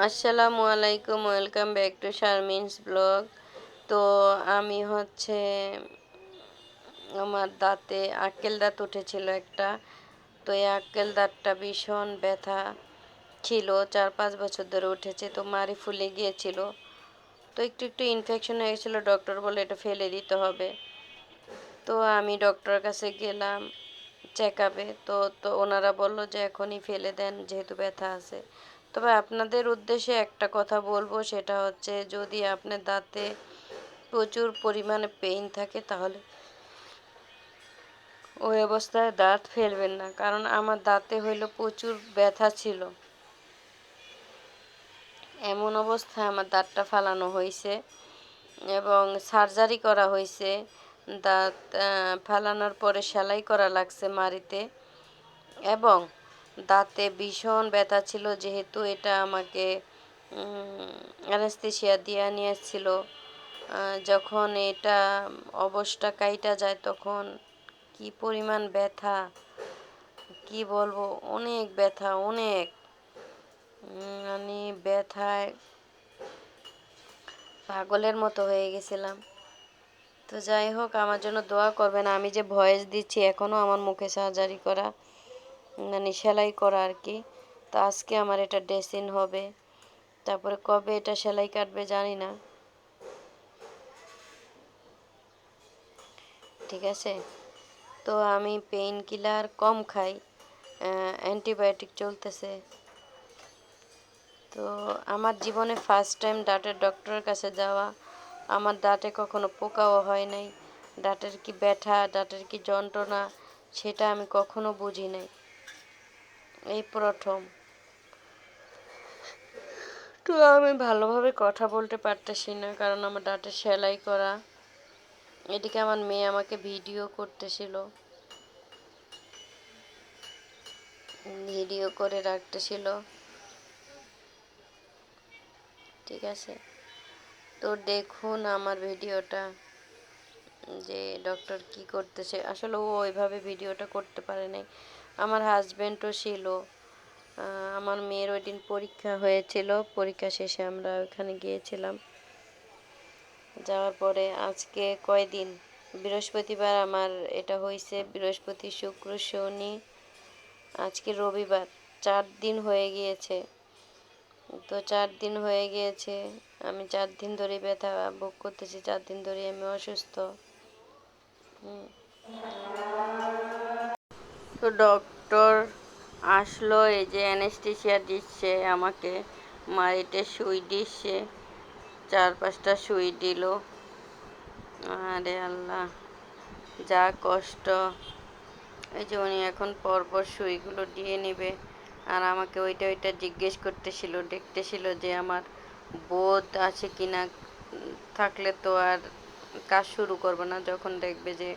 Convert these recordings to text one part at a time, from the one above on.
আসসালামু আলাইকুম, welcome back to Sharmin's blog. তো আমি আমার দাঁতে আক্কেল দাঁত উঠেছিল একটা। তো এই আক্কেল দাঁতটা ভীষণ ব্যথা ছিল, 4-5 বছর ধরে উঠেছে। তো মাড়ি ফুলে গিয়েছিল, তো একটু একটু ইনফেকশন হয়ে গেছিলো। ডক্টর বলে এটা ফেলে দিতে হবে। তো আমি ডক্টরের কাছে গেলাম চেক আপে। তো তো ওনারা বললো যে এখনই ফেলে দেন, যেহেতু ব্যথা আছে। তবে আপনাদের উদ্দেশ্যে একটা কথা বলবো, সেটা হচ্ছে যদি আপনার দাঁতে প্রচুর পরিমাণে পেইন থাকে তাহলে ওই অবস্থায় দাঁত ফেলবেন না, কারণ আমার দাঁতে হইলো প্রচুর ব্যথা ছিল। এমন অবস্থায় আমার দাঁতটা ফালানো হয়েছে এবং সার্জারি করা হয়েছে। দাঁত ফালানোর পরে সেলাই করা লাগছে মাড়িতে, এবং দাঁতে ভীষণ ব্যথা ছিল, যেহেতু এটা আমাকে অ্যানেস্থেশিয়া দিয়ে নিয়েছিল। যখন এটা অবশটা কাইটা যায় তখন কি পরিমাণ ব্যথা, কি বলবো, অনেক ব্যথা, অনেক মানে ব্যথায় পাগলের মতো হয়ে গেছিলাম। তো যাই হোক, আমার জন্য দোয়া করবেন। আমি যে ভয়েস দিচ্ছি এখনও আমার মুখে সার্জারি করা, মানে সেলাই করা আর কি। তো আজকে আমার এটা ড্রেসিং হবে, তারপরে কবে এটা সেলাই কাটবে জানি না। ঠিক আছে, তো আমি পেইন কিলার কম খাই, অ্যান্টিবায়োটিক চলতেছে। তো আমার জীবনে ফার্স্ট টাইম দাঁতের ডক্টরের কাছে যাওয়া। আমার দাঁতে কখনো পোকাও হয় নাই। দাঁতের কি ব্যথা, দাঁতের কি যন্ত্রণা, সেটা আমি কখনো বুঝি নাই, এই প্রথম। তো আমি ভালোভাবে কথা বলতে পারতেছি না, কারণ আমার দাঁতে সেলাই করা। এদিকে আমার মেয়ে আমাকে ভিডিও করতেছিল, ভিডিও করে রাখতেছিল। ঠিক আছে, তো দেখুন আমার ভিডিওটা, যে ডক্টর কি করতেছে। আসলে ও ওইভাবে ভিডিওটা করতে পারে নাই। আমার হাজব্যান্ডও ছিল। আমার মেয়ের ওই দিন পরীক্ষা হয়েছিল, পরীক্ষা শেষে আমরা ওখানে গিয়েছিলাম। যাওয়ার পরে আজকে কয়দিন, বৃহস্পতিবার আমার এটা হয়েছে, বৃহস্পতি শুক্র শনি, আজকে রবিবার, 4 দিন হয়ে গিয়েছে। তো 4 দিন হয়ে গিয়েছে, আমি 4 দিন ধরে ব্যথা ভোগ করতেছি, 4 দিন ধরে আমি অসুস্থ। তো ডক্টর আসলো, এই যে অ্যানেস্থেশিয়া দিচ্ছে আমাকে, মাড়িতে সুই দিচ্ছে, 4-5টা সুই দিল। আরে আল্লাহ, যা কষ্ট। এই যে উনি এখন পরপর সুইগুলো দিয়ে নেবে, আর আমাকে ওইটা ওইটা জিজ্ঞেস করতেছিল, দেখতেছিল যে আমার বোধ আছে কিনা। থাকলে তো আর কাজ শুরু করবো না। যখন দেখবে যে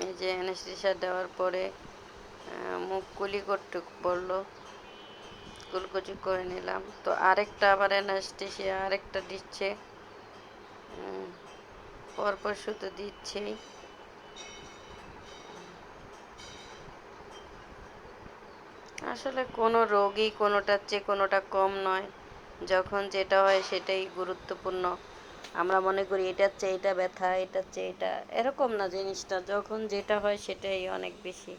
এই যে অ্যানেস্থেশিয়া দেওয়ার পরে মুখ কুলি করতে বললো, কুলকুচি করে নিলাম। তো আরেকটা আবার অ্যানেস্থেশিয়া আরেকটা দিচ্ছে, পরপর শুধু দিচ্ছেই। আসলে কোনো রোগই কোনোটার চেয়ে কোনোটা কম নয়। যখন যেটা হয় সেটাই গুরুত্বপূর্ণ। আমরা মনে করি এটার চেয়ে এটা ব্যথা, এটার চেয়ে এটা, এরকম না জিনিসটা। যখন যেটা হয় সেটাই অনেক বেশি।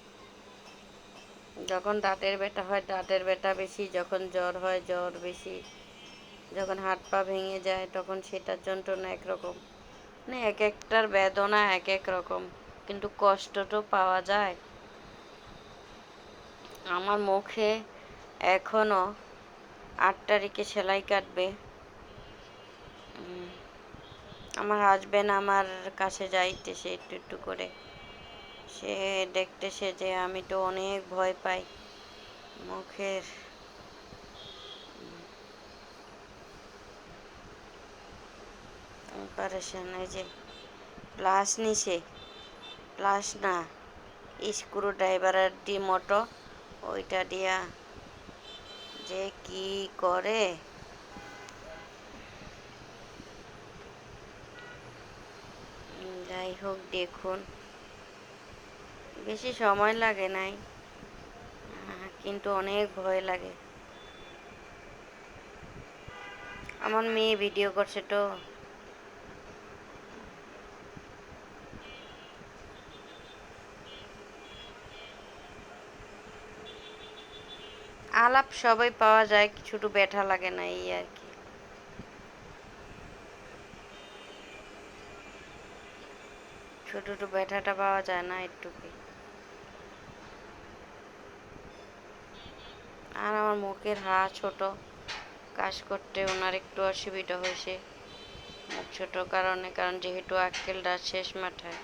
যখন দাঁতের ব্যথা হয় দাঁতের ব্যথা বেশি, যখন জ্বর হয় জ্বর বেশি, যখন হাত পা ভেঙে যায় তখন সেটার যন্ত্রণা একরকম। মানে এক একটার বেদনা এক এক রকম, কিন্তু কষ্ট তো পাওয়া যায়। আমার মুখে এখনও 8 তারিখে সেলাই কাটবে। আমার হাজব্যান্ড আমার কাছে যাইতেছে একটু একটু করে, সে দেখতেছে যে আমি তো অনেক ভয় পাই মুখের। অপারেশন, এই যে প্লাস নিছে, প্লাস না, স্ক্রু ড্রাইভারের মতো, ওইটা দিয়া যে কি করে। যাই হোক, দেখুন, বেশি সময় লাগে নাই, কিন্তু অনেক ভয় লাগে। আমার মেয়ে ভিডিও করছে তো। আলাপ সবাই পাওয়া যায়, শুধু ব্যথা লাগে না, এই আর কি। শুধু তো ব্যথাটা পাওয়া যায় না, একটুকুই। আর আমার মুখের ছোট, কাজ করতে ওনার একটু অসুবিধা হয়েছে মুখ ছোট কারণে, কারণ যেহেতু আক্কেলটা শেষ মাথায়।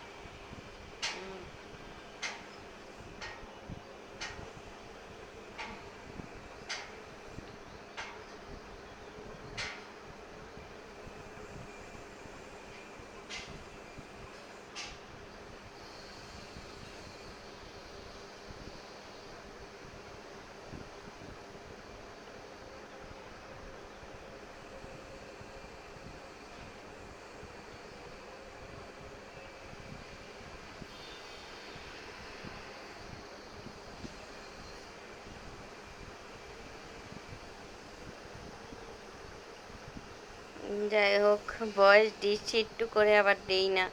যাই হোক, বয়স দিচ্ছি একটু করে, আবার দেই না,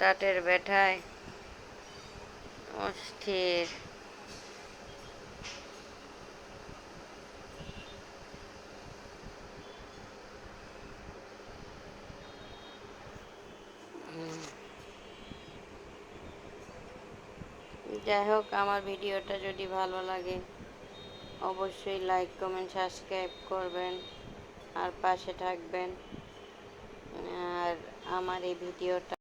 দাঁতের ব্যথায় অস্থির। যাই হোক, আমার ভিডিওটা যদি ভালো লাগে অবশ্যই লাইক কমেন্ট সাবস্ক্রাইব করবেন আর পাশে থাকবেন। আর আমার এই ভিডিওটা